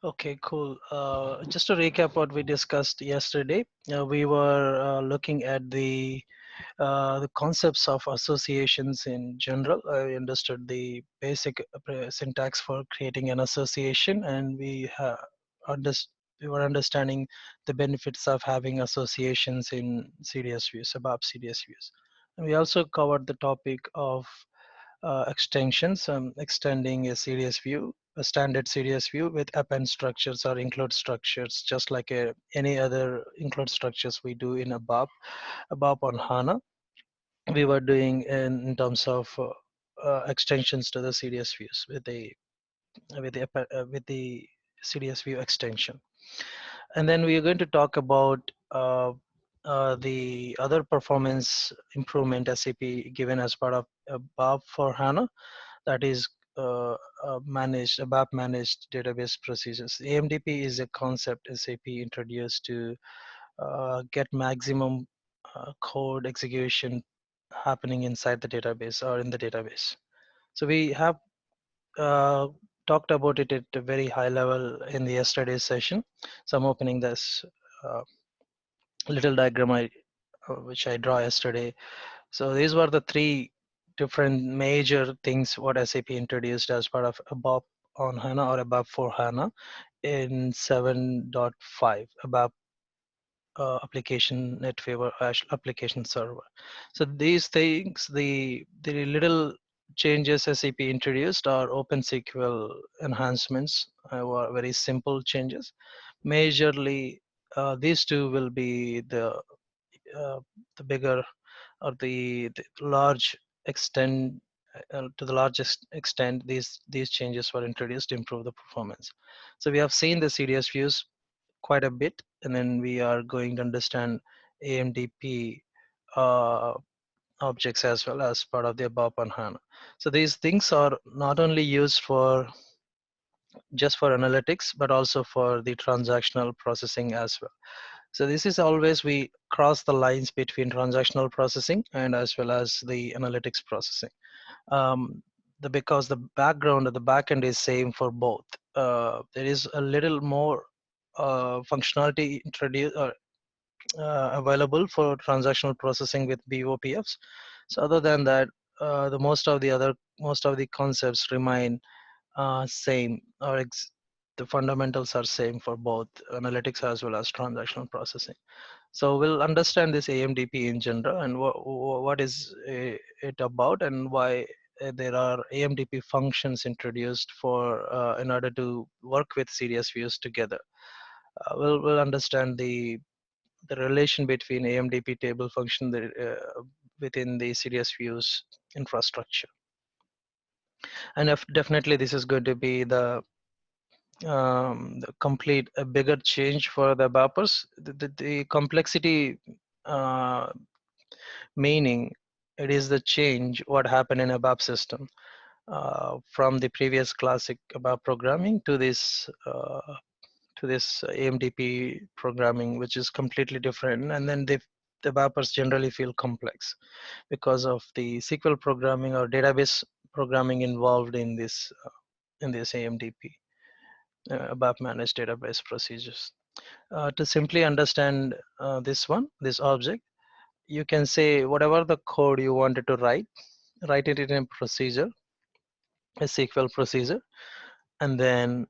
Okay, cool. Just to recap what we discussed yesterday, we were looking at the concepts of associations in general. I understood the basic syntax for creating an association, and underst- we were understanding the benefits of having associations in CDS views, above CDS views. And we also covered the topic of extensions, extending a CDS view, a standard CDS view with append structures or include structures, just like any other include structures we do in ABAP on HANA. We were doing in terms of extensions to the CDS views with the CDS view extension. And then we are going to talk about the other performance improvement SAP given as part of ABAP for HANA, that is managed ABAP managed database procedures. AMDP is a concept SAP introduced to get maximum code execution happening inside the database or in the database. So we have uh, talked about it at a very high level in the yesterday's session. So I'm opening this uh, little diagram which I draw yesterday. So these were the three different major things what SAP introduced as part of ABAP on HANA or ABAP for HANA in 7.5 ABAP application network or application server. So these things, the little changes SAP introduced are OpenSQL enhancements, were very simple changes. Majorly, these two will be uh, the bigger or the large extent to the largest extent these changes were introduced to improve the performance. So we have seen the CDS views quite a bit, and then we are going to understand AMDP uh, objects as well as part of the above on HANA. So these things are not only used for just for analytics, but also for the transactional processing as well. So this is always we cross the lines between transactional processing and as well as the analytics processing. Um, because the background of the backend is same for both. There is a little more functionality introduced or available for transactional processing with BOPFs. So other than that, most of the concepts remain same, or the fundamentals are same for both analytics as well as transactional processing. So we'll understand this AMDP in general and what is it about and why there are AMDP functions introduced for in order to work with CDS views together. We'll understand the relation between AMDP table function within the CDS views infrastructure. And if definitely this is going to be the complete a bigger change for the BAPers. The complexity uh, meaning it is the change what happened in a BAP system from the previous classic ABAP programming to this AMDP programming, which is completely different. And then the BAPers generally feel complex because of the SQL programming or database programming involved in this AMDP, ABAP managed database procedures. To simply understand this object, you can say whatever the code you wanted to write it in a procedure, a SQL procedure, and then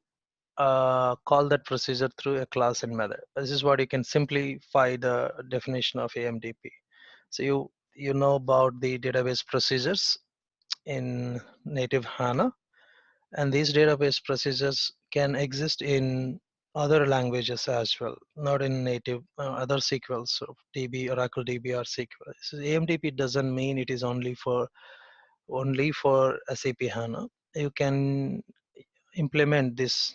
call that procedure through a class and method. This is what you can simplify the definition of AMDP. So you know about the database procedures in native HANA, and these database procedures can exist in other languages as well, not in native other SQLs, so DB, Oracle DB, or SQL. So AMDP doesn't mean it is only for SAP HANA. You can implement this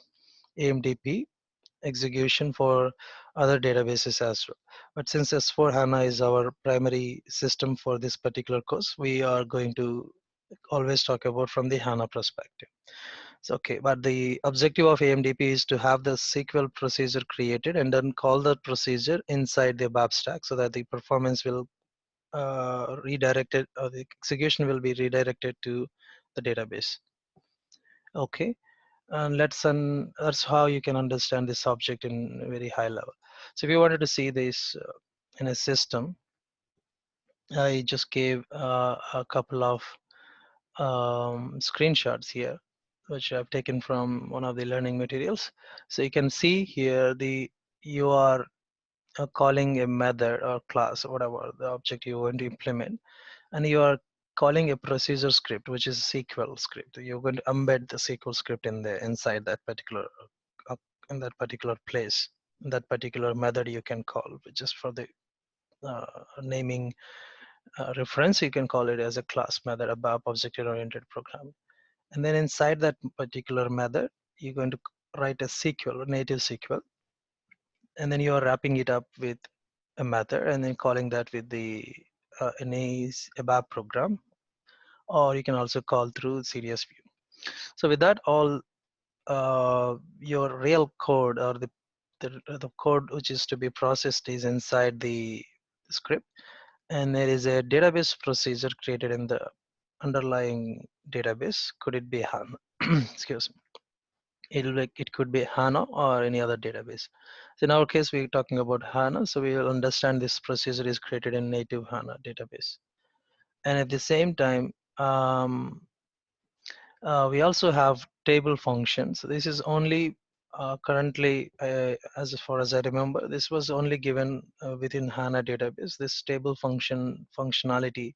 AMDP execution for other databases as well. But since S4 HANA is our primary system for this particular course, we are going to always talk about from the HANA perspective. So, okay, but the objective of AMDP is to have the SQL procedure created and then call the procedure inside the BAP stack so that the performance will redirected or the execution will be redirected to the database. Okay. And that's how you can understand this subject in a very high level. So if you wanted to see this in a system, I just gave a couple of screenshots here, which I've taken from one of the learning materials. So you can see here you are calling a method or class or whatever the object you want to implement, and you are calling a procedure script, which is a SQL script. You're going to embed the SQL script inside that particular uh, in that particular place, that particular method you can call, just for the naming reference. You can call it as a class method about object-oriented programming. And then inside that particular method, you're going to write a SQL, a native SQL, and then you are wrapping it up with a method and then calling that with the NA's ABAP program, or you can also call through CDS view. So with that, all your real code or the code which is to be processed is inside the script, and there is a database procedure created in the underlying database. Could it be HANA? Excuse me. It could be HANA or any other database. So in our case, we're talking about HANA, so we will understand this procedure is created in native HANA database. And at the same time, we also have table functions. This is only currently, as far as I remember, this was only given within HANA database. This table functionality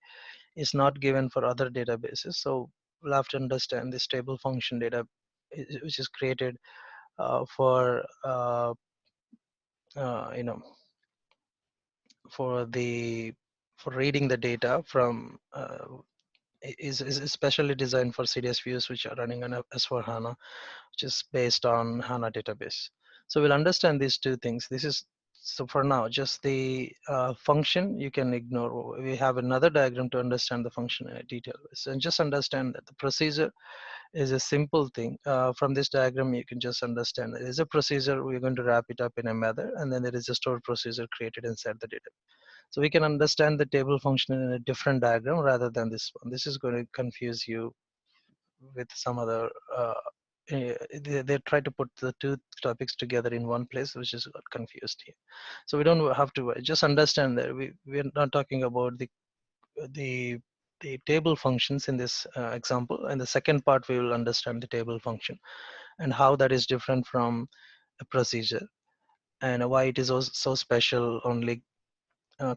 is not given for other databases. So we'll have to understand this table function data, which is created for you know for the for reading the data from is especially designed for CDS views which are running on S4 HANA, which is based on HANA database. So we'll understand these two things. This is so for now just the function you can ignore. We have another diagram to understand the function in a detail. So just understand that the procedure is a simple thing. From this diagram, you can just understand there is a procedure. We're going to wrap it up in a method, and then there is a stored procedure created inside the data. So we can understand the table function in a different diagram rather than this one. This is going to confuse you with some other. They try to put the two topics together in one place, which is got confused here. So we don't have to just understand that we're not talking about the the table functions in this example. And the second part, we will understand the table function and how that is different from a procedure, and why it is so special, only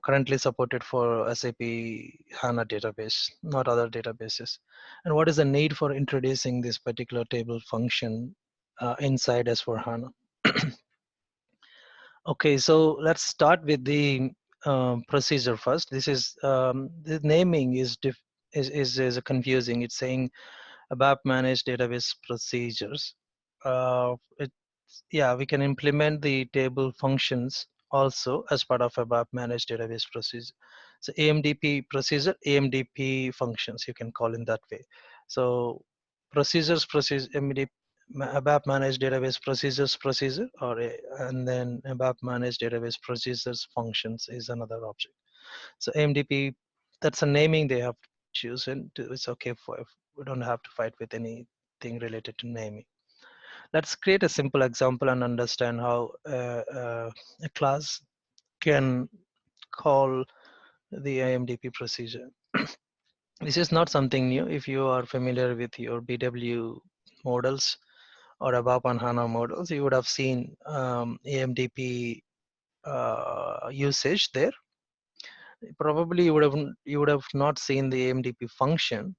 currently supported for SAP HANA database, not other databases. And what is the need for introducing this particular table function inside S4 HANA? Okay, so let's start with the procedure first. This is the naming is confusing. It's saying ABAP managed database procedures. It Yeah, we can implement the table functions also as part of ABAP managed database procedure. So AMDP procedure, AMDP functions, you can call in that way. So procedures, procedure, AMDP, ABAP managed database procedures, procedure, and then ABAP managed database procedures functions is another object. So AMDP, that's a naming they have chosen. It's okay for, we don't have to fight with anything related to naming. Let's create a simple example and understand how a class can call the IMDP procedure. This is not something new. If you are familiar with your BW models or ABAP and HANA models, you would have seen AMDP usage there. Probably you would have not seen the AMDP function,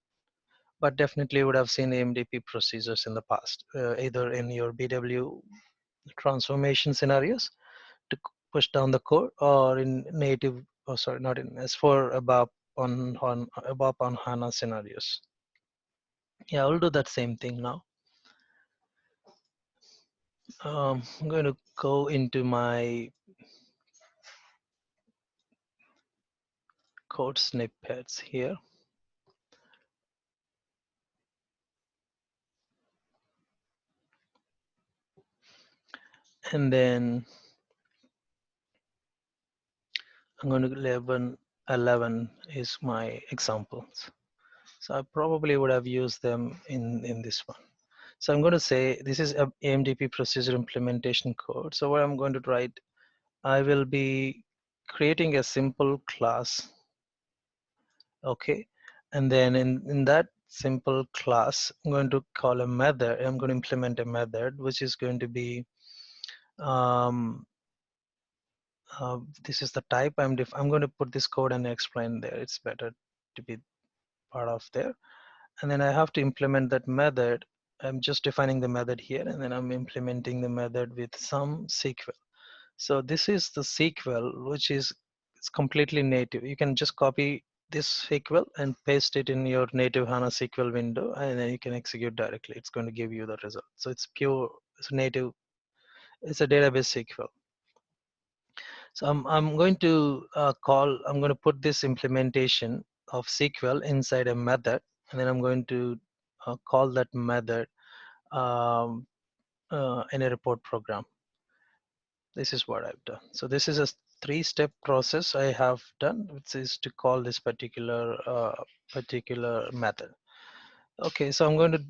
but definitely you would have seen the AMDP procedures in the past, either in your BW transformation scenarios to push down the code, or in native, oh sorry, not in S4 ABAP on HANA scenarios. Yeah, I'll do that same thing now. I'm going to go into my code snippets here. And then I'm going to 11 is my examples. So I probably would have used them in this one. So I'm going to say this is a AMDP procedure implementation code. So what I'm going to write, I will be creating a simple class, okay? And then in that simple class, I'm going to call a method. I'm going to implement a method, which is going to be, um, this is the type I'm going to put this code and explain there. It's better to be part of there. And then I have to implement that method. I'm just defining the method here, and then I'm implementing the method with some SQL. So this is the SQL, which is it's completely native. You can just copy this SQL and paste it in your native HANA SQL window, and then you can execute directly. It's going to give you the result. So it's pure, it's native, it's a database SQL. So I'm going to I'm going to put this implementation of SQL inside a method, and then I'm going to call that method um, in a report program. This is what I've done. So this is a three-step process I have done, which is to call this particular method. Okay, so I'm going to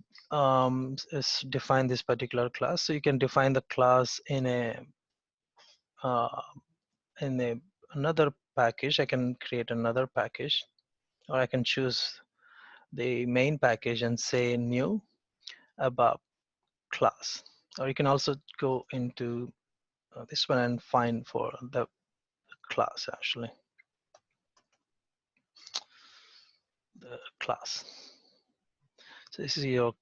define this particular class. So you can define the class uh, in a another package. I can create another package, or I can choose the main package and say new above class. Or you can also go into this one and find for the class, actually the class. So this is your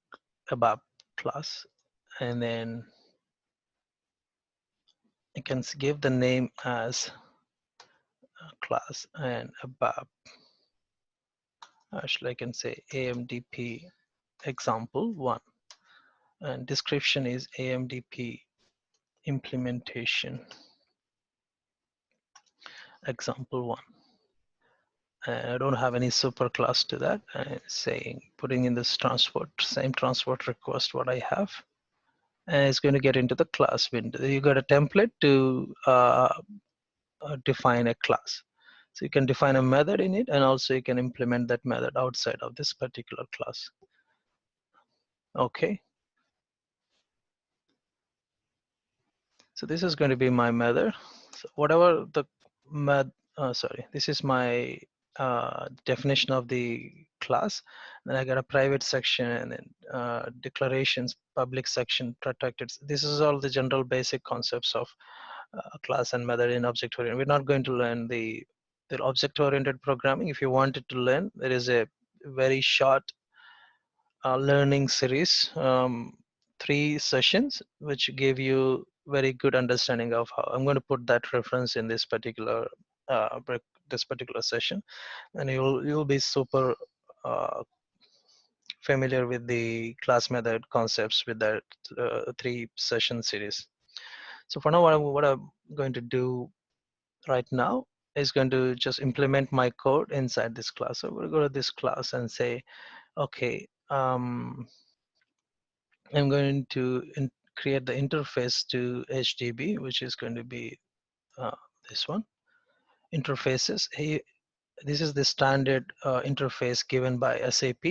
above class, and then you can give the name as class and above. Actually, I can say AMDP example 1, and description is AMDP implementation example 1. And I don't have any super class to that. I'm saying putting in this same transport request what I have, and it's going to get into the class window. You got a template to define a class. So you can define a method in it, and also you can implement that method outside of this particular class. Okay. So this is going to be my method. So whatever the this is my definition of the class. Then I got a private section, and then declarations, public section, protected. This is all the general basic concepts of class and method in object oriented. We're not going to learn the object oriented programming. If you wanted to learn, there is a very short learning series, 3 sessions, which gave you very good understanding of how. I'm going to put that reference in this particular session, and you'll be super familiar with the class method concepts with that 3 session series. So for now, what I'm going to do right now is going to just implement my code inside this class. So we'll go to this class and say, okay, I'm going to create the interface to HDB, which is going to be this one. Interfaces. This is the standard interface given by SAP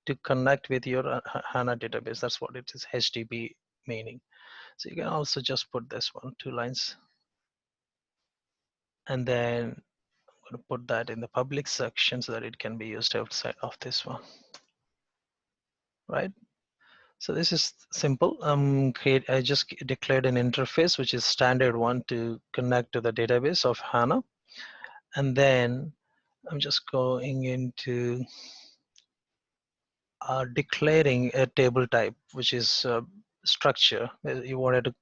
to connect with your HANA database. That's what it is, HDB meaning. So you can also just put this one, 2 lines. And then I'm going to put that in the public section so that it can be used outside of this one. Right? So this is simple. I just declared an interface, which is standard one to connect to the database of HANA. And then I'm just going into declaring a table type, which is structure. I wanted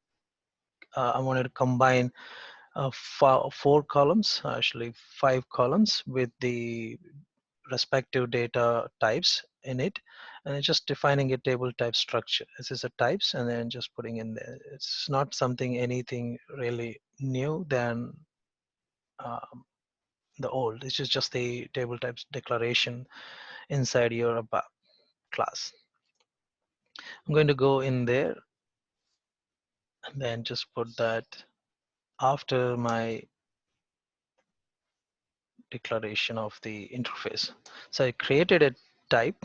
to combine 4 columns, actually 5 columns, with the respective data types in it, and it's just defining a table type structure. This is a types, and then just putting in there. It's not anything really new than the old. It's just the table types declaration inside your above class. I'm going to go in there and then just put that after my declaration of the interface. So I created a type,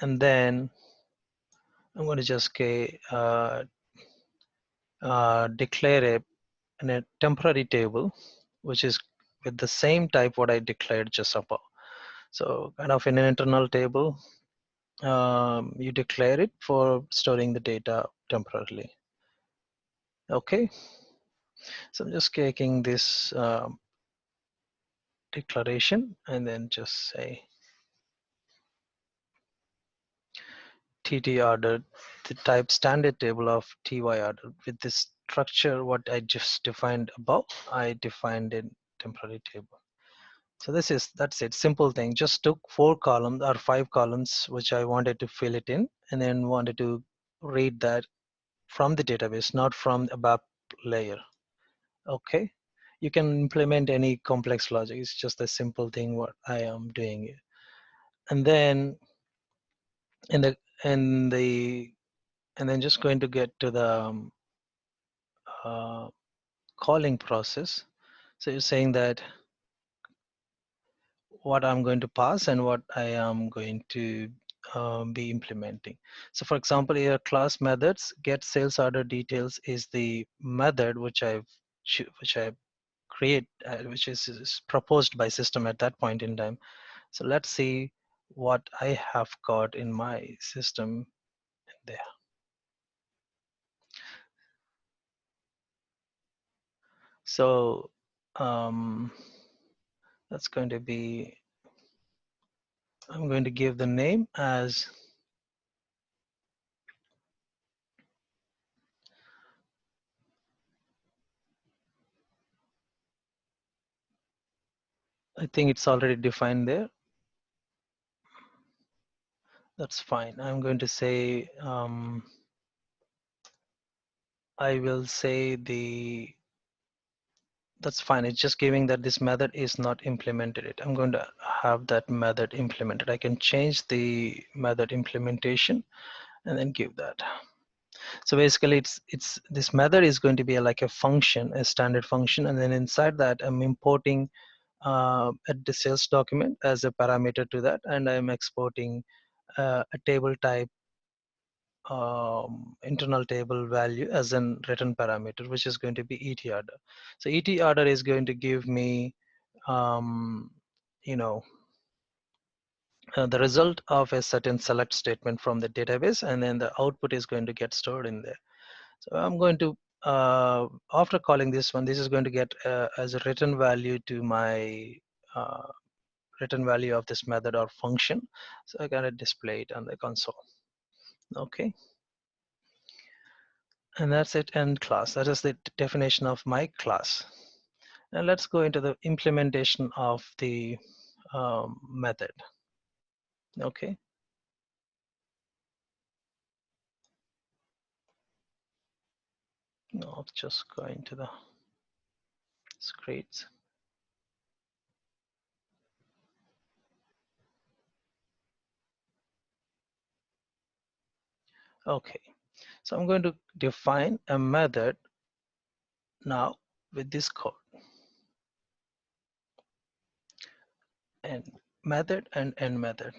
and then I'm going to just declare a temporary table, which is with the same type what I declared just above. So kind of in an internal table, you declare it for storing the data temporarily. Okay, so I'm just taking this declaration and then just say TT ordered, the type standard table of TY ordered with this structure what I just defined above, I defined in temporary table. So that's it, simple thing. Just took 4 columns or 5 columns which I wanted to fill it in and then wanted to read that from the database, not from a BAP layer. Okay, you can implement any complex logic. It's just a simple thing what I am doing here. And then in the in the and then just going to get to the uh, calling process. So you're saying that what I'm going to pass and what I am going to be implementing. So for example, here class methods get sales order details is the method which I create, which is proposed by system at that point in time. So let's see what I have got in my system there. So um, that's going to be, I'm going to give the name as, I think it's already defined there. That's fine. I'm going to say, I will say that's fine. It's just giving that this method is not implemented it. I'm going to have that method implemented. I can change the method implementation and then give that. So basically it's this method is going to be like a function, a standard function, and then inside that I'm importing the sales document as a parameter to that, and I'm exporting a table type internal table value as an return parameter, which is going to be ET order. So ET order is going to give me, um, you know, the result of a certain select statement from the database, and then the output is going to get stored in there. So I'm going to, after calling this one, this is going to get as a return value to my uh, return value of this method or function. So I gotta display it on the console. Okay. And that's it, end class. That is the definition of my class. And let's go into the implementation of the method. Okay. No, just go into the scripts. Okay. So I'm going to define a method now with this code. And method and end method.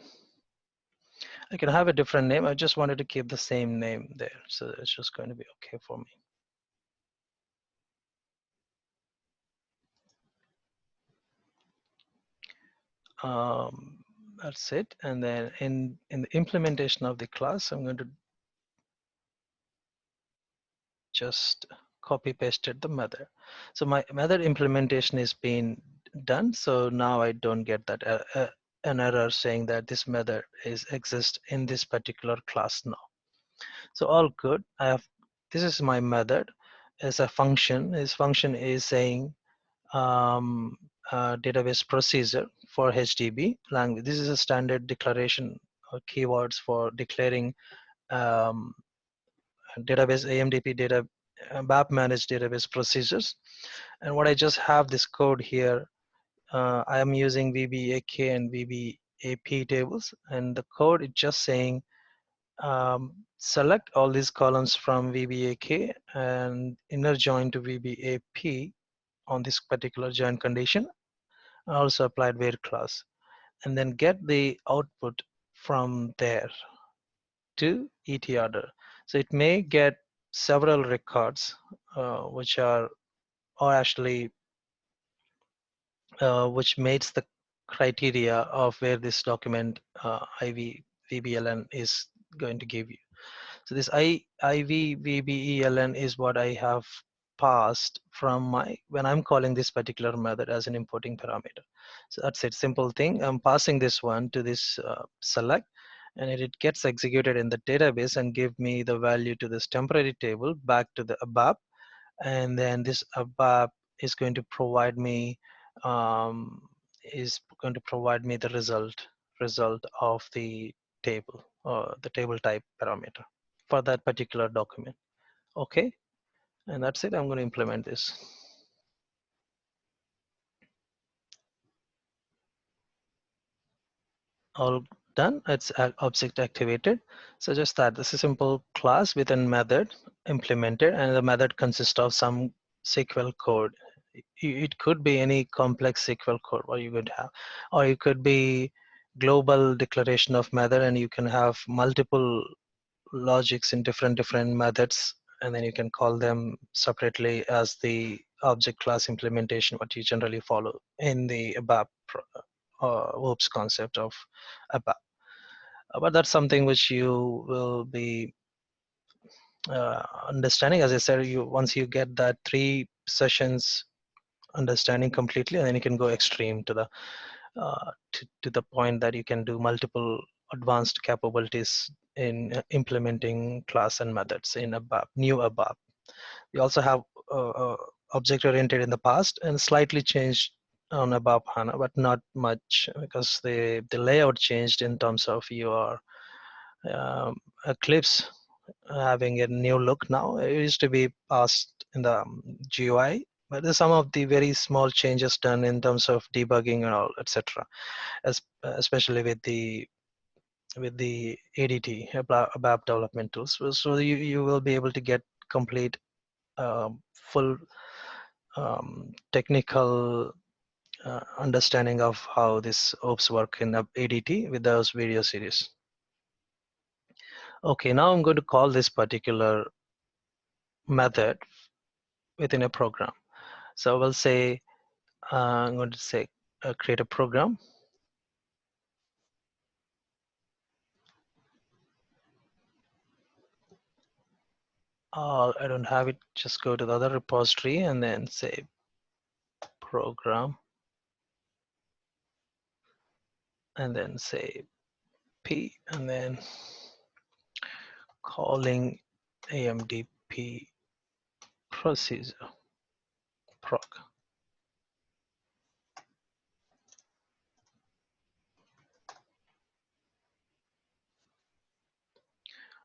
I can have a different name. I just wanted to keep the same name there. So it's just going to be okay for me. That's it. And then in the implementation of the class, I'm going to just copy pasted the method. So my method implementation is being done. So now I don't get that an error saying that this method is exist in this particular class now. So all good. I have, this is my method as a function. This function is saying database procedure for HDB language. This is a standard declaration or keywords for declaring um, database AMDP data BAP managed database procedures. And what I just have this code here, I am using VBAK and VBAP tables, and the code is just saying select all these columns from VBAK and inner join to VBAP on this particular join condition. I also applied where class, and then get the output from there. to ET order. So it may get several records, which are, or actually, which meets the criteria of where this document IV VBELN is going to give you. So this IV VBELN is what I have passed from my, when I'm calling this particular method as an importing parameter. So that's it, simple thing. I'm passing this one to this select, and it gets executed in the database and give me the value to this temporary table back to the ABAP, and then this ABAP is going to provide me um, the result of the table, or the table type parameter for that particular document. Okay, and that's it. I'm going to implement this. All done. It's object activated. So just that, this is a simple class with a method implemented, and the method consists of some SQL code. It could be any complex SQL code what you would have, or it could be global declaration of method, and you can have multiple logics in different methods, and then you can call them separately as the object class implementation, what you generally follow in the ABAP OOPS concept of ABAP. But that's something which you will be understanding. As I said, you once you get that 3 sessions understanding completely, and then you can go extreme to the to the point that you can do multiple advanced capabilities in implementing class and methods in ABAP, new ABAP. We also have object oriented in the past and slightly changed on ABAP HANA, but not much, because the layout changed in terms of your Eclipse having a new look now. It used to be passed in the GUI, but there's some of the very small changes done in terms of debugging and all, etc. Especially with the ADT, ABAP development tools. So you will be able to get complete full technical understanding of how this OOPS work in ADT with those video series. Okay, now I'm going to call this particular method within a program. So we'll say, I'm going to say create a program. I don't have it, just go to the other repository and then say program, and then say P, and then calling AMDP procedure proc,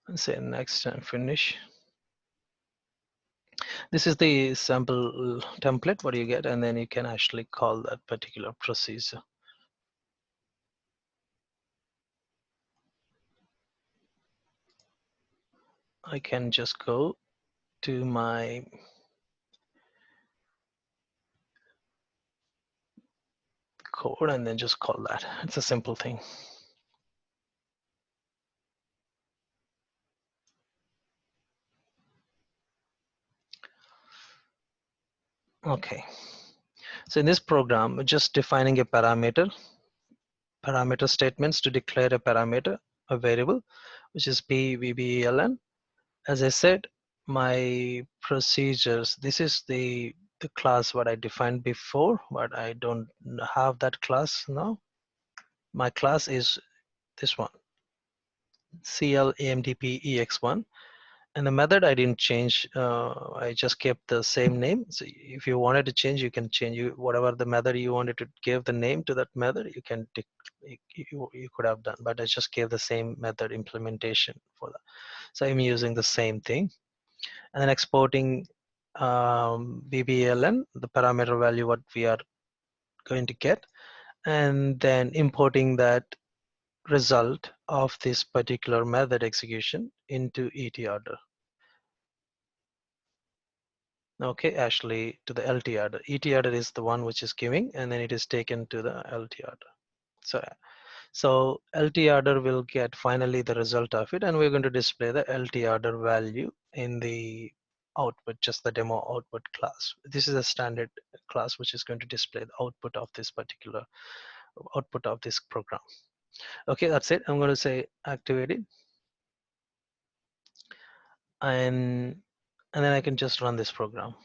and say next and finish. This is the sample template what you get, and then you can actually call that particular procedure. I can just go to my code and then just call that. It's a simple thing. Okay, so in this program, we're just defining a parameter statements to declare a parameter, a variable, which is PVBELN. As I said, my procedures, this is the class what I defined before, but I don't have that class now. My class is this one, CLAMDP-EX1, and the method I didn't change. I just kept the same name. So if you wanted to change, you can change whatever the method you wanted to give the name to that method. You can you could have done, but I just gave the same method implementation for that. So I'm using the same thing, and then exporting BBLN, the parameter value what we are going to get, and then importing that result of this particular method execution into ET order. Okay, actually to the LT order. ET order is the one which is giving, and then it is taken to the LT order. So So LT order will get finally the result of it, and we're going to display the LT order value in the output, just the demo output class. This is a standard class which is going to display the output of this particular output of this program. Okay, that's it. I'm going to say activate it, and then I can just run this program.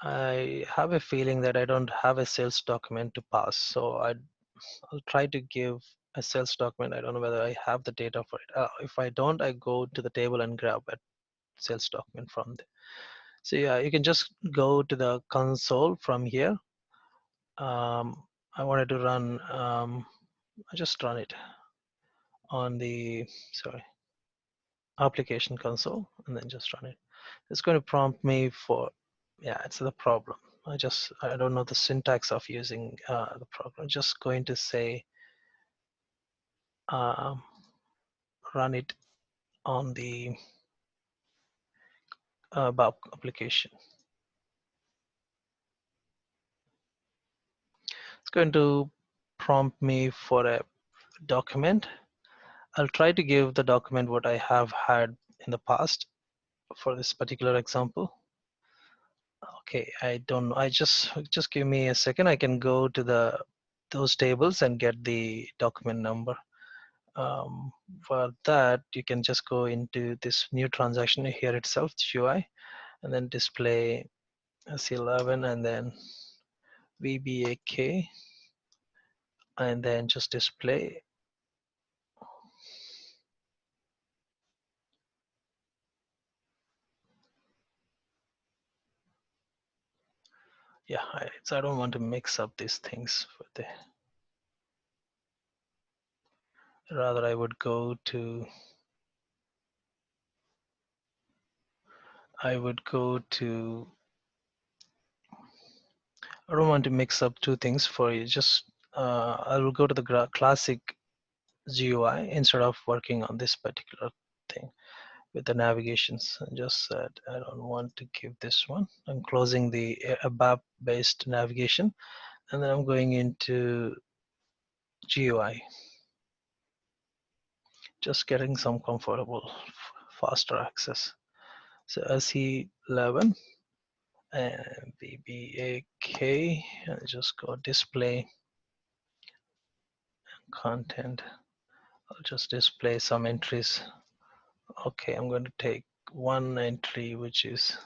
I have a feeling that I don't have a sales document to pass, so I'll try to give a sales document. I don't know whether I have the data for it. If I don't, I go to the table and grab a sales document from there. So yeah, you can just go to the console from here. I wanted to run, I just run it on the, sorry, application console, and then just run it. It's going to prompt me for, yeah, it's the problem. I don't know the syntax of using the program. I'm just going to say um, run it on the BAP application. It's going to prompt me for a document. I'll try to give the document what I have had in the past for this particular example. Okay, I don't know. I just give me a second. I can go to those tables and get the document number. For that, you can just go into this new transaction here itself, UI, and then display C11 and then VBAK, and then just display. Yeah, so I don't want to mix up these things. Rather, I would go to. I would go to. I don't want to mix up two things for you. Just I will go to the classic GUI instead of working on this particular thing with the navigations. I just said I don't want to give this one. I'm closing the ABAP based navigation, and then I'm going into GUI, just getting some comfortable faster access. So SE11 and VBAK, and just go display content. I'll just display some entries. Okay, I'm going to take one entry which is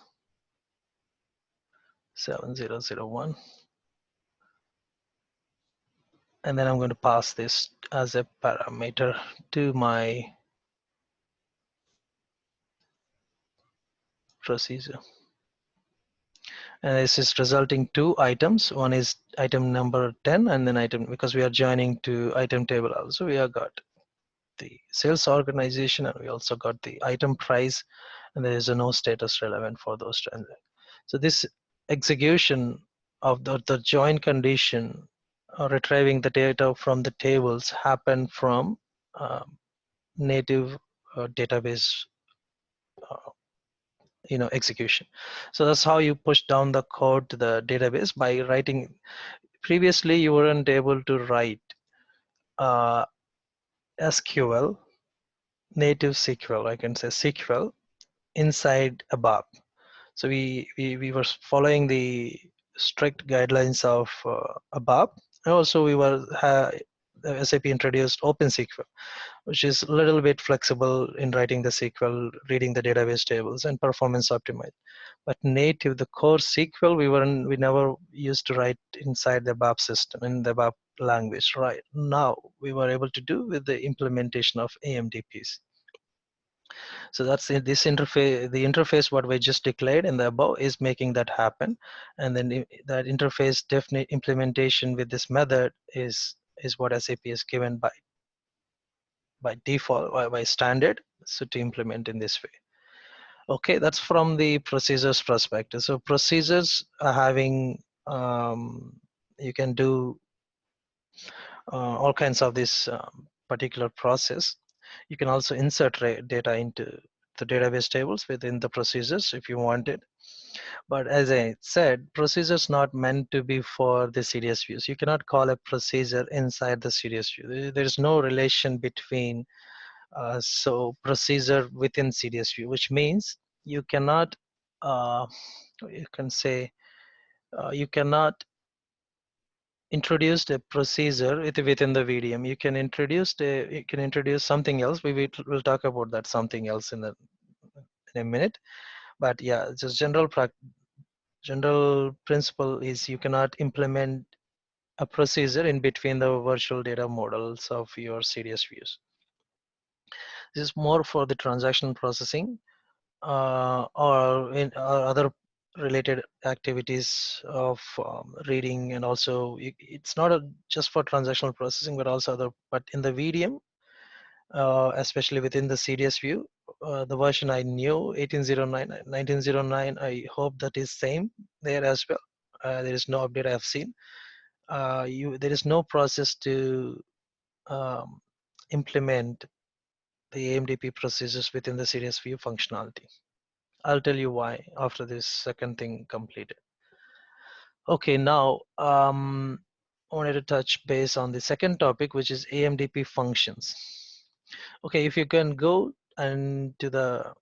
7001, and then I'm going to pass this as a parameter to my procedure. And this is resulting two items. One is item number 10, and then item, because we are joining to item table also, we have got the sales organization, and we also got the item price, and there is a no status relevant for those transactions. So this execution of the join condition, retrieving the data from the tables, happen from native database execution. So that's how you push down the code to the database by writing. Previously you weren't able to write SQL, native SQL, I can say SQL inside ABAP. So we were following the strict guidelines of ABAP, and also we were SAP introduced OpenSQL, which is a little bit flexible in writing the SQL, reading the database tables, and performance optimized. But native, the core SQL, we never used to write inside the BAP system, in the BAP language. Right now, we were able to do with the implementation of AMDPs. So that's this interface. The interface what we just declared in the above is making that happen, and then that interface definite implementation with this method is what SAP is given by default, by standard, so to implement in this way. Okay, that's from the procedures perspective. So procedures are having, you can do all kinds of this particular process. You can also insert data into the database tables within the procedures if you want it. But as I said, procedures not meant to be for the CDS views. You cannot call a procedure inside the CDS view. There is no relation between procedure within CDS view, which means you cannot you can say you cannot introduce a procedure within the VDM. You can introduce something else. We'll talk about that something else in a minute. But yeah, just general principle is you cannot implement a procedure in between the virtual data models of your CDS views. This is more for the transaction processing or other related activities of reading, and also it's not just for transactional processing but also other. But in the VDM, especially within the CDS view, the version I knew 1809 1909, I hope that is same there as well. There is no update I have seen. There is no process to um, implement the AMDP procedures within the CDS view functionality. I'll tell you why after this second thing completed. Okay, now I wanted to touch base on the second topic, which is AMDP functions. Okay, if you can go and to the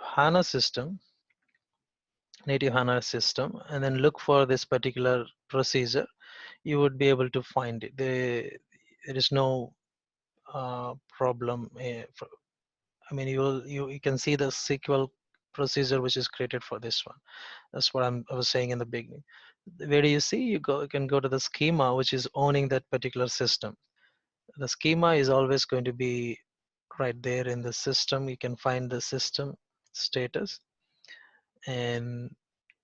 HANA system, native HANA system, and then look for this particular procedure, you would be able to find it. There is no problem. I mean, you can see the SQL procedure which is created for this one. That's what I was saying in the beginning. Where do you see? You can go to the schema which is owning that particular system. The schema is always going to be right there in the system. You can find the system status, and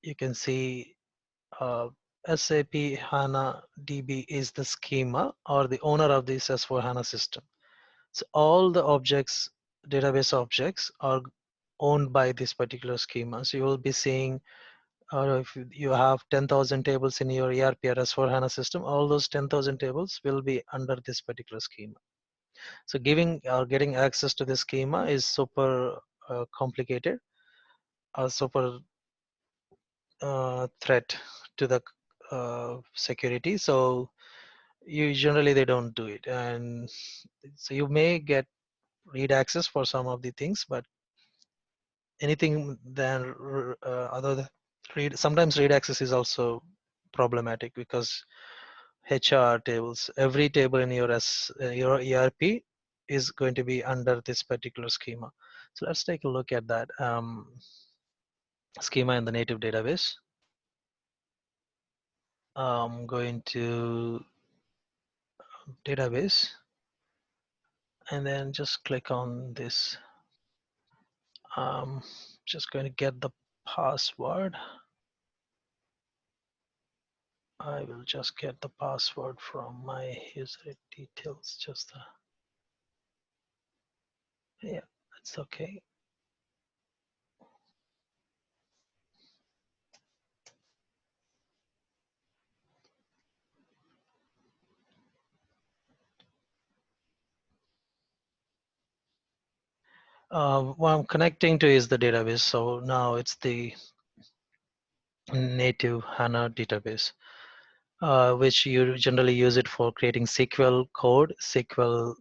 you can see SAP HANA DB is the schema or the owner of this S4 HANA system. So all the objects, database objects, are owned by this particular schema. So you will be seeing, or if you have 10,000 tables in your ERP or S4 HANA system, all those 10,000 tables will be under this particular schema. So giving or getting access to the schema is super complicated, or super threat to the security. So they don't do it, and so you may get read access for some of the things, but anything than other than read, sometimes read access is also problematic because HR tables, every table in your ERP is going to be under this particular schema. So let's take a look at that schema in the native database. I'm going to database and then just click on this. Just going to get the password. I will just get the password from my user details. Yeah, that's okay. What I'm connecting to is the database. So now it's the native HANA database, which you generally use it for creating SQL code, SQL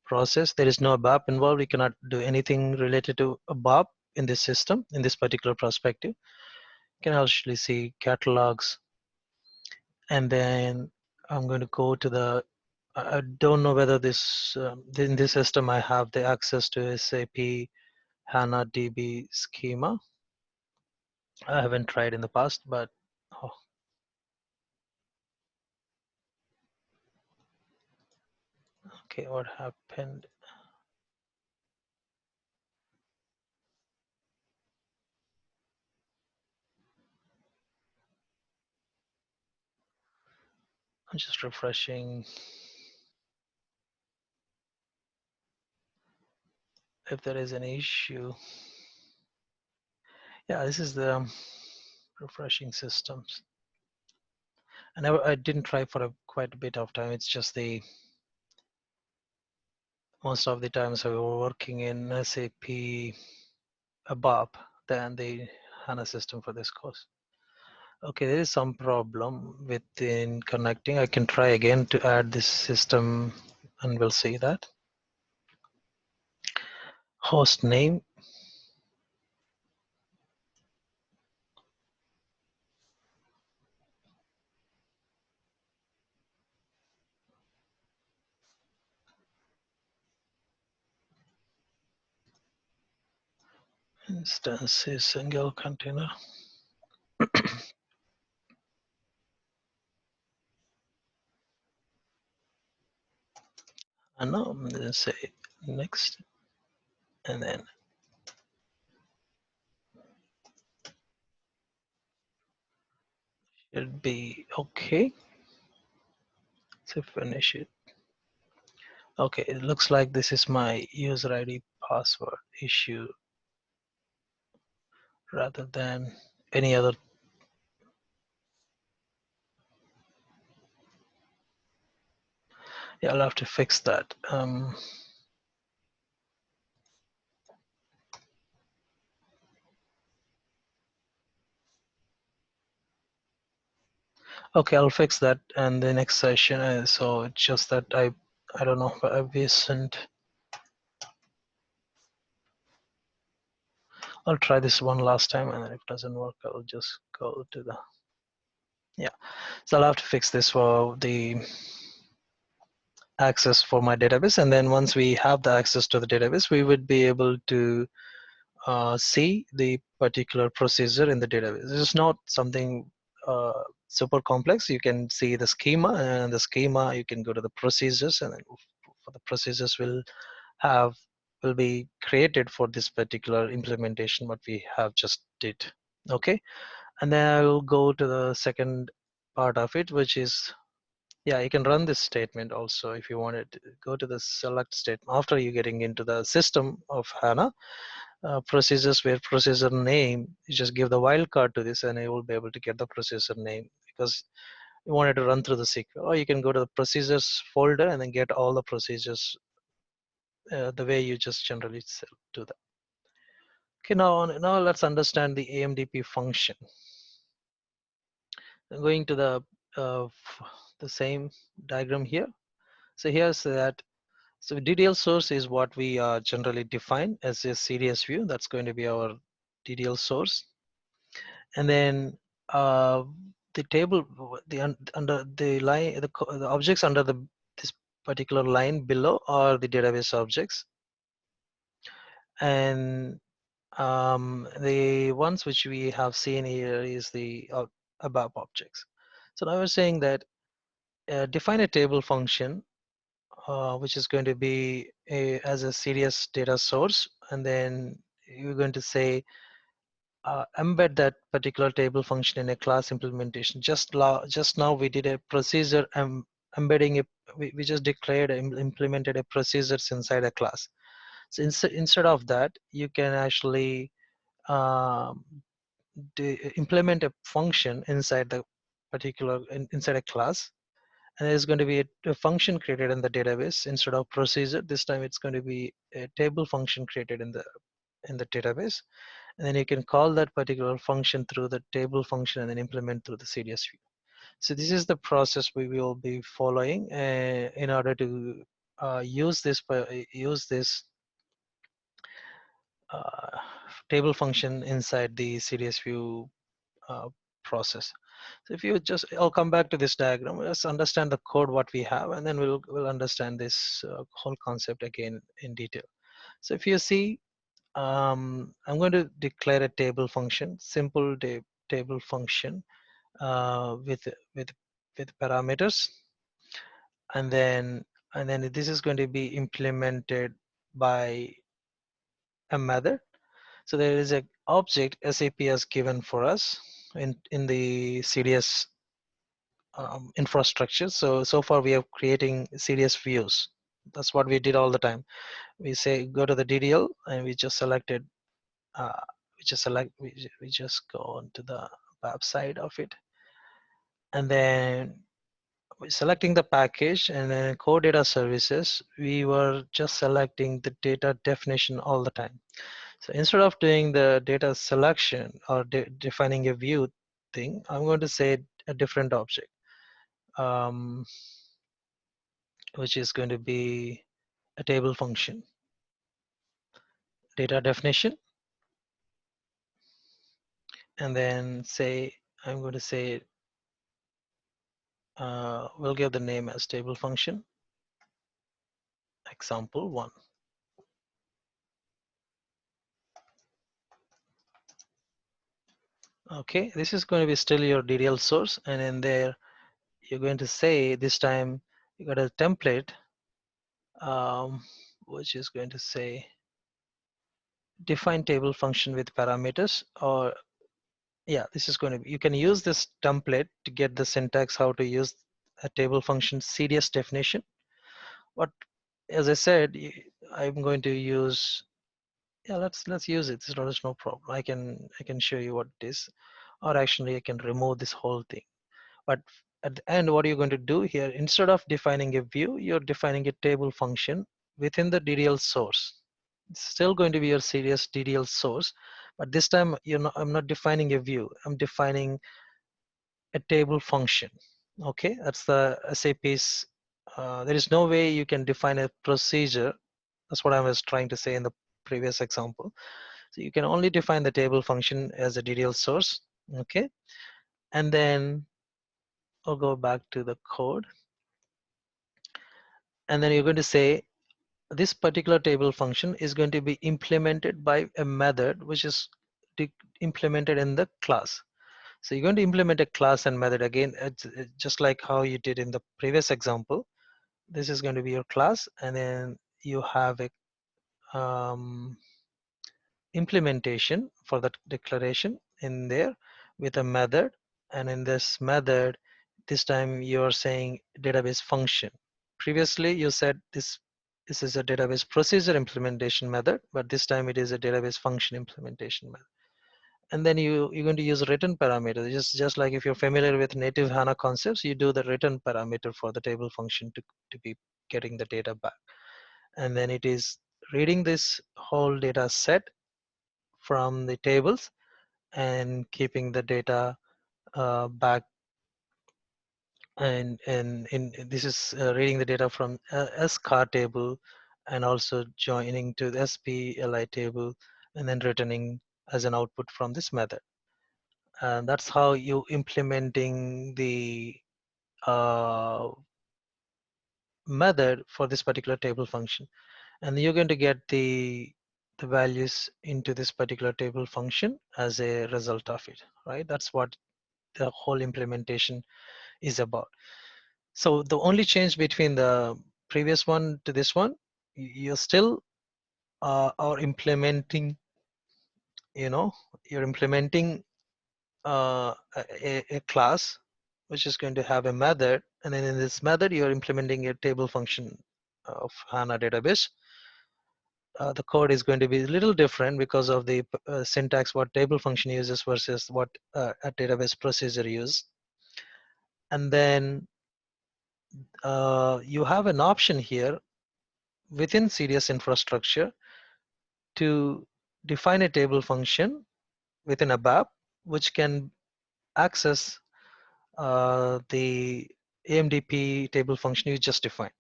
process. There is no ABAP involved. You cannot do anything related to ABAP in this system, in this particular perspective. You can actually see catalogs, and then I'm going to go to the, I don't know whether this, in this system I have the access to SAP HANA DB schema. I haven't tried in the past, but oh, okay, what happened? I'm just refreshing if there is an issue. Yeah, this is the refreshing systems. I didn't try for quite a bit of time. It's just the Most of the times I were working in SAP ABAP than the HANA system for this course. Okay, there is some problem within connecting. I can try again to add this system and we'll see that. Host name, instance is single container. And now I'm going to say next, and then should be okay. So finish it. Okay, it looks like this is my user ID password issue rather than any other. Yeah, I'll have to fix that. Okay, I'll fix that in the next session. So it's just that I don't know, I wasn't. I'll try this one last time, and then if it doesn't work, I'll just go to the, yeah. So I'll have to fix this for the access for my database, and then once we have the access to the database, we would be able to see the particular procedure in the database. This is not something super complex. You can see the schema, and the schema you can go to the procedures, and then for the procedures will be created for this particular implementation what we have just did. Okay, and then I'll go to the second part of it, which is, yeah, you can run this statement also if you wanted to go to the select statement after you getting into the system of HANA. Procedures where procedure name, you just give the wildcard to this and you will be able to get the procedure name because you wanted to run through the sequence. Or you can go to the procedures folder and then get all the procedures the way you just generally do that. Okay, now let's understand the AMDP function. Going to the same diagram here. So here's that. So DDL source is what we generally define as a CDS view. That's going to be our DDL source. And then the table, under the line, the objects under this particular line below are the database objects. And the ones which we have seen here is the above objects. So now we're saying that define a table function which is going to be as a serious data source, and then you're going to say embed that particular table function in a class implementation. Just now we did a procedure embedding it. We just declared implemented a procedures inside a class. So instead of that, you can actually um, implement a function inside the particular inside a class, and there's going to be a function created in the database instead of procedure. This time it's going to be a table function created in the database, and then you can call that particular function through the table function and then implement through the CDS view. So this is the process we will be following in order to use this uh, table function inside the CDS view uh, process. So if you just, I'll come back to this diagram. Let's understand the code what we have, and then we'll understand this whole concept again in detail. So if you see, I'm going to declare a table function, simple table function with with parameters, and then this is going to be implemented by a method. So there is a object SAP has given for us in the CDS infrastructure. So far we are creating CDS views. That's what we did all the time. We say go to the DDL and we just selected we just go onto the website of it, and then selecting the package, and then core data services, we were just selecting the data definition all the time. So instead of doing the data selection or defining a view thing, I'm going to say a different object, um, which is going to be a table function. Data definition, and then say, I'm going to say, we'll give the name as table function, example 1. Okay, this is going to be still your DDL source, and in there, you're going to say this time you got a template, which is going to say define table function with parameters, or yeah, this is going to be, you can use this template to get the syntax how to use a table function CDS definition. But as I said, I'm going to use, yeah, let's use it. There's no problem. I can show you what it is, or actually I can remove this whole thing. But at the end, what are you going to do here? Instead of defining a view, you're defining a table function within the DDL source. It's still going to be your serious DDL source, but this time I'm not defining a view. I'm defining a table function. Okay, that's the SAP's. There is no way you can define a procedure. That's what I was trying to say in the previous example. So you can only define the table function as a DDL source. Okay, and then I'll go back to the code, and then you're going to say this particular table function is going to be implemented by a method which is implemented in the class. So you're going to implement a class and method again. It's just like how you did in the previous example. This is going to be your class, and then you have a implementation for that declaration in there with a method, and in this method, this time you're saying database function. Previously you said this is a database procedure implementation method, but this time it is a database function implementation method. And then you're going to use return parameter, just like if you're familiar with native HANA concepts, you do the return parameter for the table function to be getting the data back. And then it is reading this whole data set from the tables and keeping the data back, and this is reading the data from SCAR table and also joining to the SPLI table and then returning as an output from this method. And that's how you implementing the uh, method for this particular table function, and you're going to get the values into this particular table function as a result of it, right? That's what the whole implementation is about. So the only change between the previous one to this one, you're still are implementing, you know, you're implementing a class which is going to have a method, and then in this method you're implementing a table function of HANA database. The code is going to be a little different because of the syntax what table function uses versus what a database procedure use. And then you have an option here within CDS infrastructure to define a table function within a BAP which can access the AMDP table function you just defined.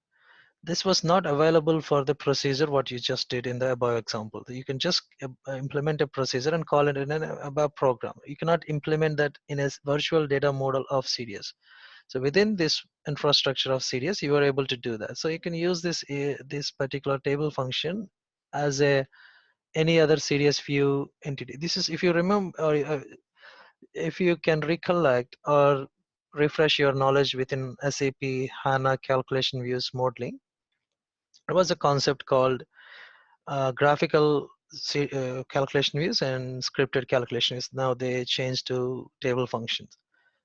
This was not available for the procedure what you just did in the above example. You can just implement a procedure and call it in an above program. You cannot implement that in a virtual data model of CDS. So within this infrastructure of CDS, you are able to do that. So you can use this particular table function as a any other CDS view entity. This is, if you remember, or if you can recollect or refresh your knowledge within SAP HANA calculation views modeling, there was a concept called graphical calculation views and scripted calculation views. Now they changed to table functions.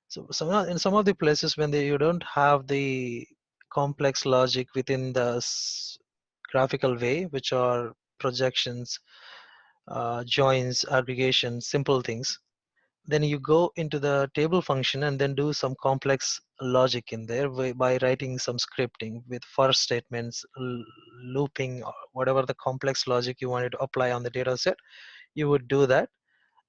So in some of the places when you don't have the complex logic within the graphical way, which are projections, joins, aggregations, simple things, then you go into the table function and then do some complex logic in there by writing some scripting with for statements, looping, or whatever the complex logic you wanted to apply on the data set. You would do that,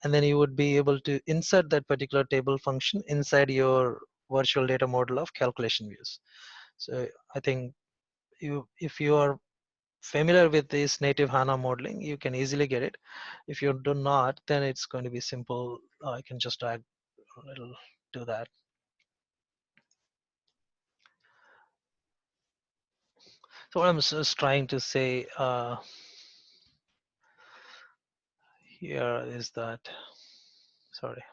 and then you would be able to insert that particular table function inside your virtual data model of calculation views. So I think if you are familiar with this native HANA modeling, you can easily get it. If you do not, then it's going to be simple. I can just drag a little, do that. So what I'm just trying to say here is that, sorry.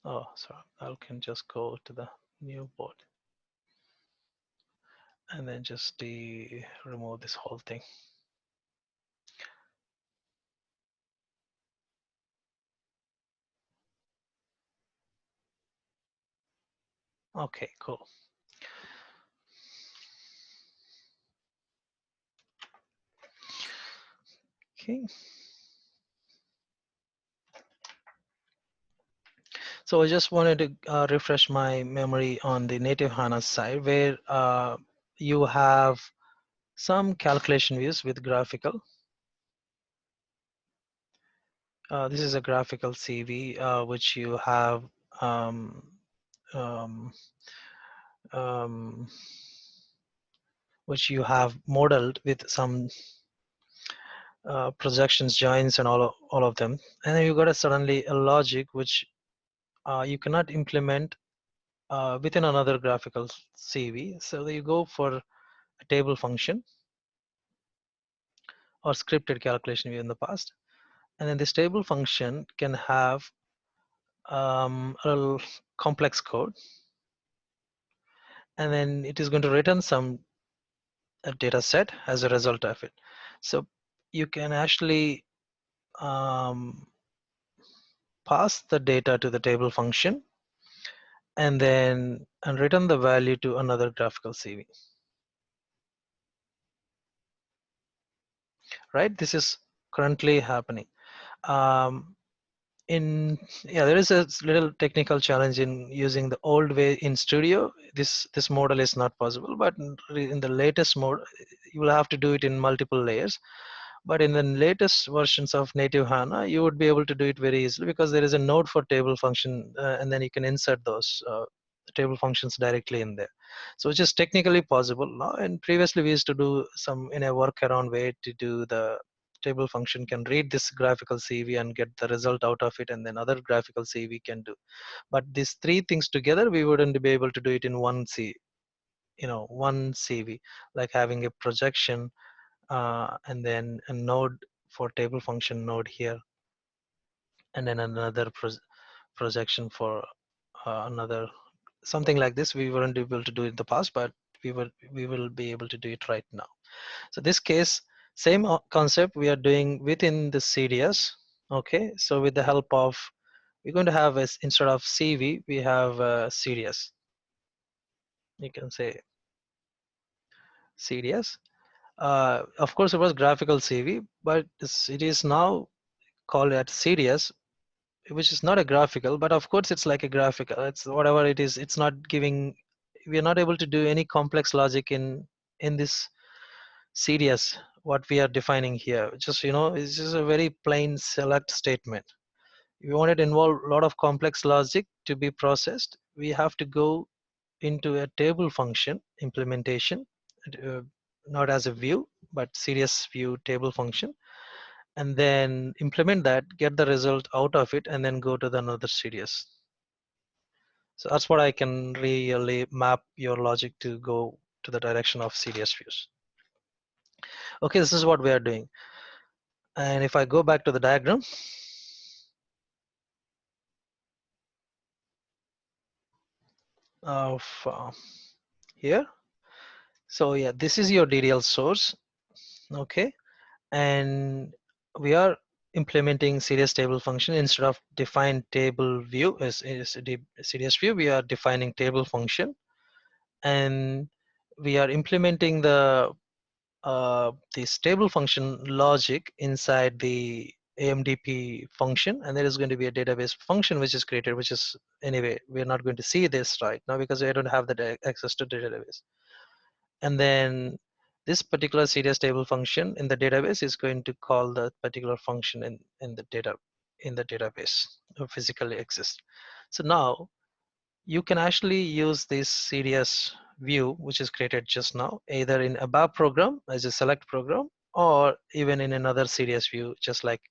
Oh, sorry. I can just go to the new board and then just remove this whole thing. Okay, cool. Okay. So I just wanted to refresh my memory on the native HANA side, where you have some calculation views with graphical. This is a graphical CV, which you have um, um, um, which you have modeled with some projections, joins, and all of them. And then you got suddenly a logic which you cannot implement within another graphical CV. So you go for a table function or scripted calculation view in the past. And then this table function can have a little complex code, and then it is going to return some data set as a result of it. So you can actually um, pass the data to the table function and then return the value to another graphical CV. Right? This is currently happening. Um, there is a little technical challenge in using the old way in Studio. This model is not possible, but in the latest mode, you will have to do it in multiple layers. But in the latest versions of native HANA, you would be able to do it very easily because there is a node for table function, and then you can insert those table functions directly in there. So which is technically possible now. And previously we used to do some in a workaround way to do the table function can read this graphical CV and get the result out of it, and then other graphical CV can do. But these three things together, we wouldn't be able to do it in one CV, like having a projection and then a node for table function node here, and then another projection for another something like this. We weren't able to do it in the past, but we will be able to do it right now. So this case, same concept we are doing within the CDS. Okay, so with the help of, we're going to have instead of CV, we have CDS. You can say CDS. Of course, it was graphical CV, but it is now called at CDS, which is not a graphical, but of course it's like a graphical. It's whatever it is. It's not giving. We are not able to do any complex logic in this CDS. What we are defining here, just it's just a very plain select statement. If we want to involve a lot of complex logic to be processed, we have to go into a table function implementation, uh, not as a view, but CDS view table function, and then implement that, get the result out of it, and then go to the another CDS. So that's what I can really map your logic to go to the direction of CDS views. Okay, this is what we are doing. And if I go back to the diagram, of here, so yeah, this is your DDL source. Okay, and we are implementing CDS table function instead of define table view as CDS view. We are defining table function, and we are implementing this table function logic inside the AMDP function, and there is going to be a database function which is created, which is anyway we're not going to see this right now because I don't have the access to the database. And then this particular CDS table function in the database is going to call the particular function in the database physically exist. So now you can actually use this CDS view which is created just now either in above program as a select program or even in another CDS view, just like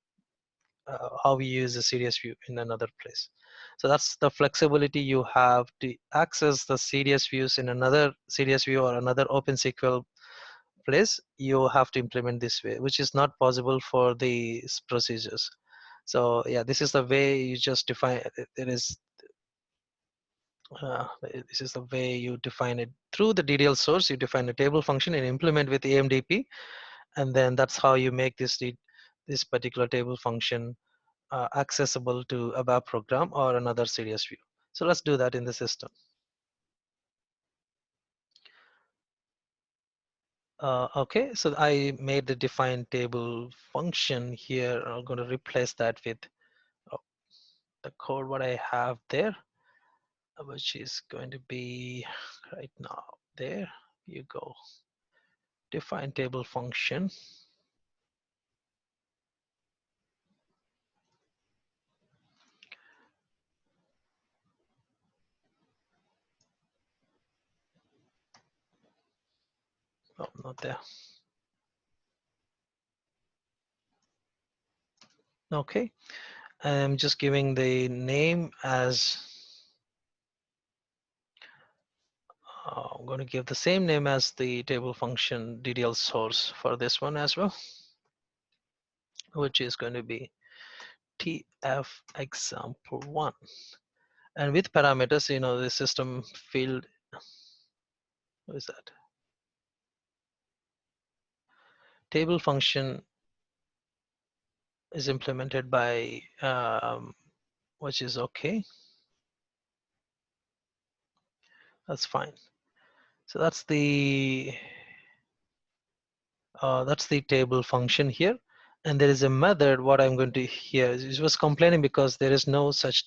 how we use the CDS view in another place. So that's the flexibility you have to access the CDS views in another CDS view or another OpenSQL place. You have to implement this way, which is not possible for these procedures. So yeah, this is the way you just define it. This is the way you define it through the DDL source. You define a table function and implement with AMDP, and then that's how you make this particular table function accessible to above program or another CDS view. So let's do that in the system. Okay, so I made the define table function here. I'm going to replace that with uh, the code what I have there, which is going to be right now. There you go. Define table function. Oh, not there. Okay, I'm just giving the name as I'm going to give the same name as the table function DDL source for this one as well, which is going to be TF example1. And with parameters, the system field, what is that? Table function is implemented by, which is okay. That's fine. So that's the table function here. And there is a method. What I'm going to here is it was complaining because there is no such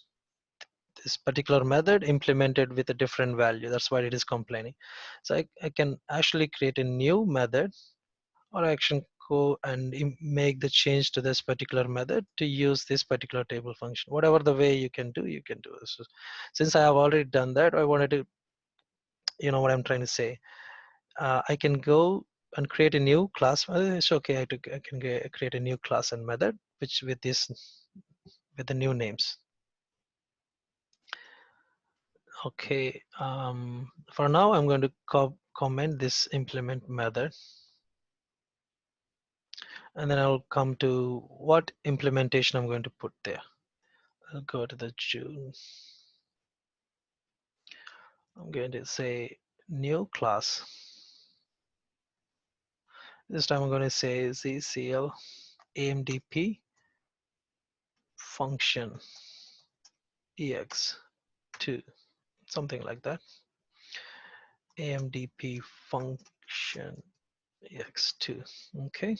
this particular method implemented with a different value. That's why it is complaining. So I can actually create a new method, or I can go and make the change to this particular method to use this particular table function. Whatever the way you can do, you can do this. So since I have already done that, I wanted to, what I'm trying to say. I can go and create a new class. It's okay. I can create a new class and method, which with the new names. Okay, for now I'm going to comment this implement method, and then I'll come to what implementation I'm going to put there. I'll go to the June. I'm going to say new class. This time I'm going to say ZCL AMDP function ex2, something like that. AMDP function ex2. Okay.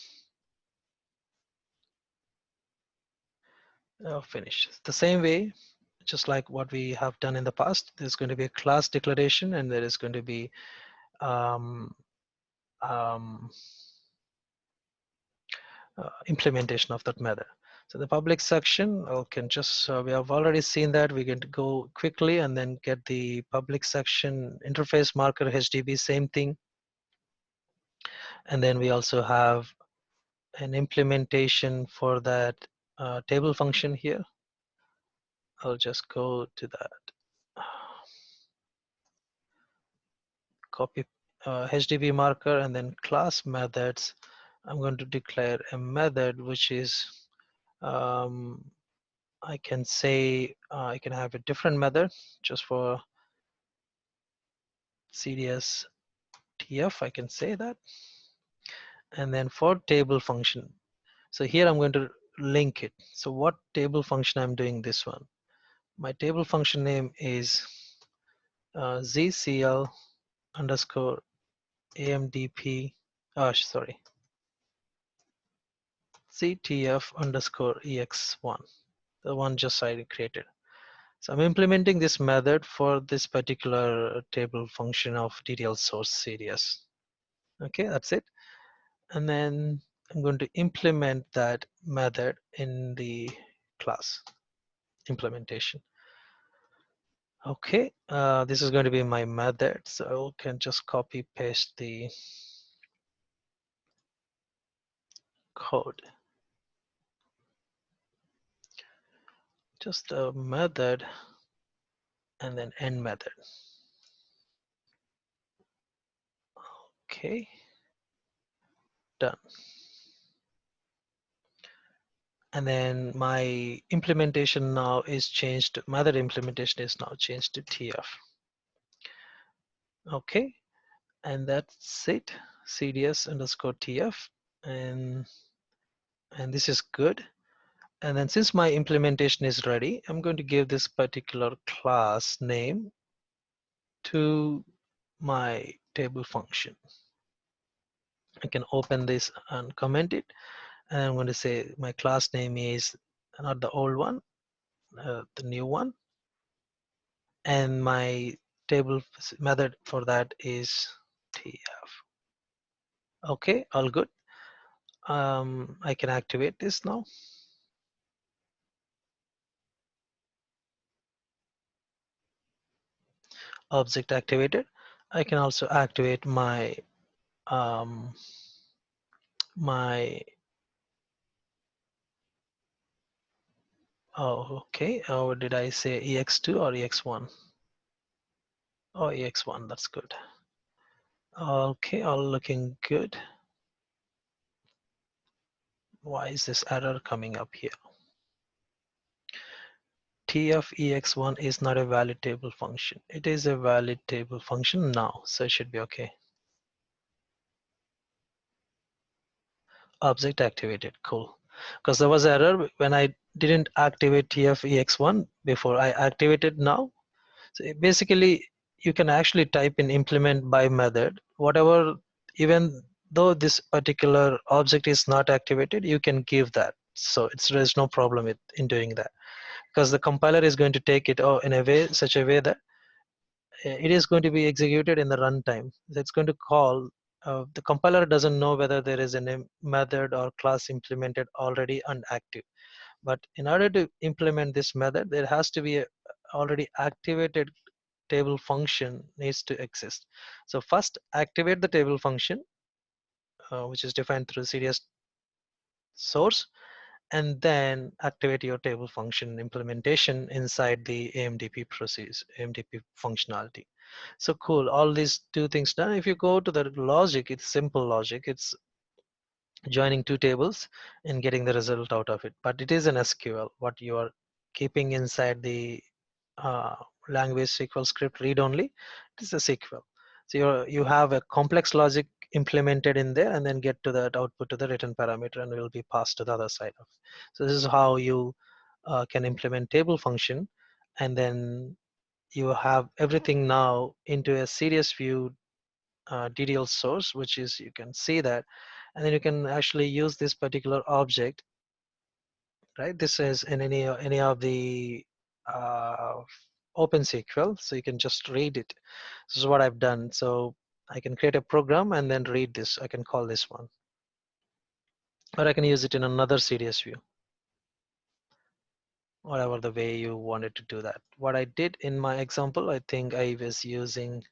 Finish. The same way, just like what we have done in the past, there's going to be a class declaration and there is going to be um, um, implementation of that method. So the public section, can just, we have already seen that. We're going to go quickly and then get the public section interface marker HDB, same thing. And then we also have an implementation for that table function here. I'll just go to that. Copy HDB marker and then class methods. I'm going to declare a method which is I can say I can have a different method just for CDS TF. I can say that, and then for table function. So here I'm going to link it. So what table function I'm doing this one? My table function name is ZCL underscore AMDP. Sorry. ctf underscore ex1, the one just I created. So I'm implementing this method for this particular table function of detail source CDS. Okay, that's it. And then I'm going to implement that method in the class implementation. Okay, this is going to be my method, so I can just copy paste the code. Just a method and then end method. Okay, done. And then my implementation now is changed. Method implementation is now changed to TF. Okay, and that's it. CDS underscore TF, and this is good. And then since my implementation is ready, I'm going to give this particular class name to my table function. I can open this and comment it, and I'm going to say my class name is not the old one, the new one, and my table method for that is tf. Okay, all good. I can activate this now. Object activated. I can also activate my my okay, or did I say ex2 or ex1? Oh, ex1, that's good. Okay, all looking good. Why is this error coming up here? tf-ex1 is not a valid table function. It is a valid table function now, so it should be okay. Object activated, cool. Because there was error when I didn't activate tf-ex1 before. I activated now. So basically, you can actually type in implement by method, whatever, even though this particular object is not activated, you can give that. So there's no problem in doing that, because the compiler is going to take it in a way, such a way that it is going to be executed in the runtime. It's going to call, the compiler doesn't know whether there is a method or class implemented already and active. But in order to implement this method, there has to be a already activated table function needs to exist. So first activate the table function, which is defined through CDS source, and then activate your table function implementation inside the AMDP process, AMDP functionality. So cool, all these two things done. If you go to the logic, it's simple logic. It's joining two tables and getting the result out of it. But it is an SQL. What you are keeping inside the uh, language SQL script read only, it is a SQL. So you have a complex logic implemented in there, and then get to that output to the return parameter, and will be passed to the other side of. So this is how you can implement table function, and then you have everything now into a serious view DDL source, which is, you can see that, and then you can actually use this particular object, right? This is in any of the uh, OpenSQL, so you can just read it. This is what I've done. So I can create a program and then read this. I can call this one, or I can use it in another CDS view, whatever the way you wanted to do that. What I did in my example, I think I was using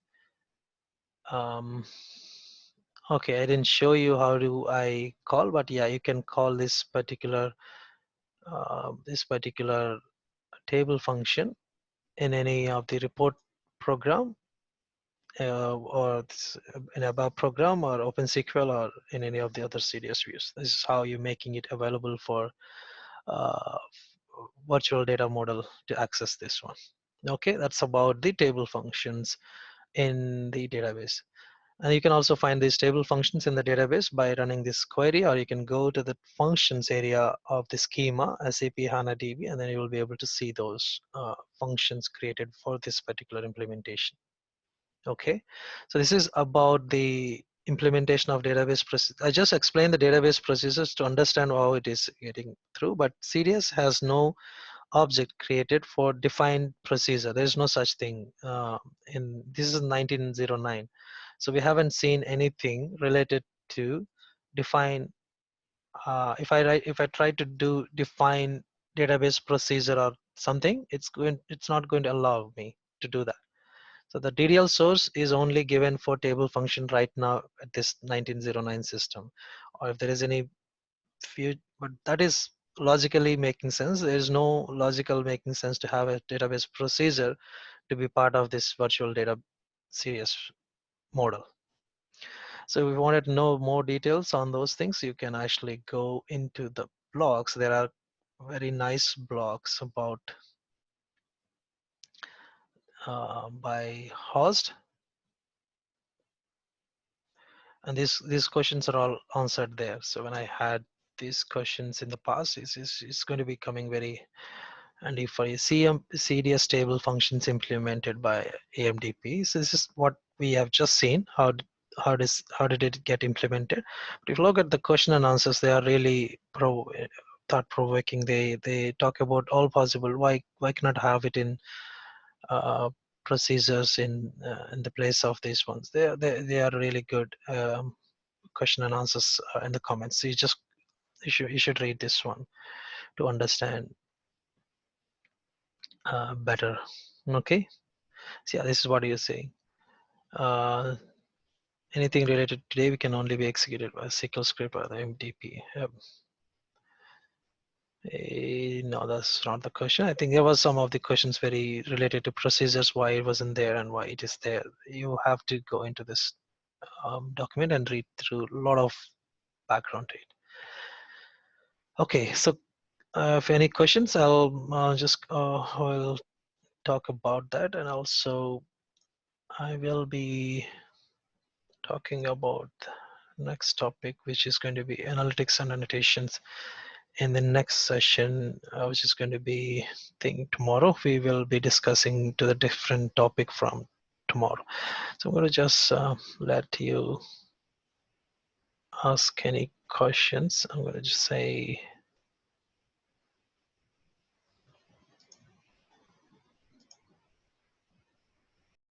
okay, I didn't show you how do I call, but yeah, you can call this particular table function in any of the report program, or in above program, or OpenSQL, or in any of the other CDS views. This is how you're making it available for uh, virtual data model to access this one. Okay, that's about the table functions in the database. And you can also find these table functions in the database by running this query, or you can go to the functions area of the schema, SAP HANA DB, and then you will be able to see those functions created for this particular implementation. Okay, so this is about the implementation of database process. I just explained the database processes to understand how it is getting through, but CDS has no object created for defined procedure. There is no such thing. In this is 1909, so we haven't seen anything related to define. If I try to do define database procedure or something, it's not going to allow me to do that. So the DDL source is only given for table function right now at this 1909 system. Or if there is any few, but that is logically making sense. There is no logical making sense to have a database procedure to be part of this virtual data series model. So if you wanted to know more details on those things, you can actually go into the blogs. There are very nice blogs about by host, and these questions are all answered there. So when I had these questions in the past, it's going to be coming very handy for you. CDS table functions implemented by AMDP. So this is what we have just seen. How did it get implemented? But if you look at the question and answers, they are really thought provoking. They talk about all possible. Why cannot have it in uh, procedures in the place of these ones? They are really good. Question and answers in the comments. So you should read this one to understand better. Okay. So yeah, this is what you're saying. Uh, anything related today we can only be executed by SQL script or the MDP. No, that's not the question. I think there was some of the questions very related to procedures, why it wasn't there and why it is there. You have to go into this document and read through a lot of background to it. Okay, so if any questions, I'll talk about that, and also I will be talking about next topic, which is going to be analytics and annotations. In the next session, which is going to be tomorrow, we will be discussing to the different topic from tomorrow. So I'm going to just let you ask any questions. I'm going to just say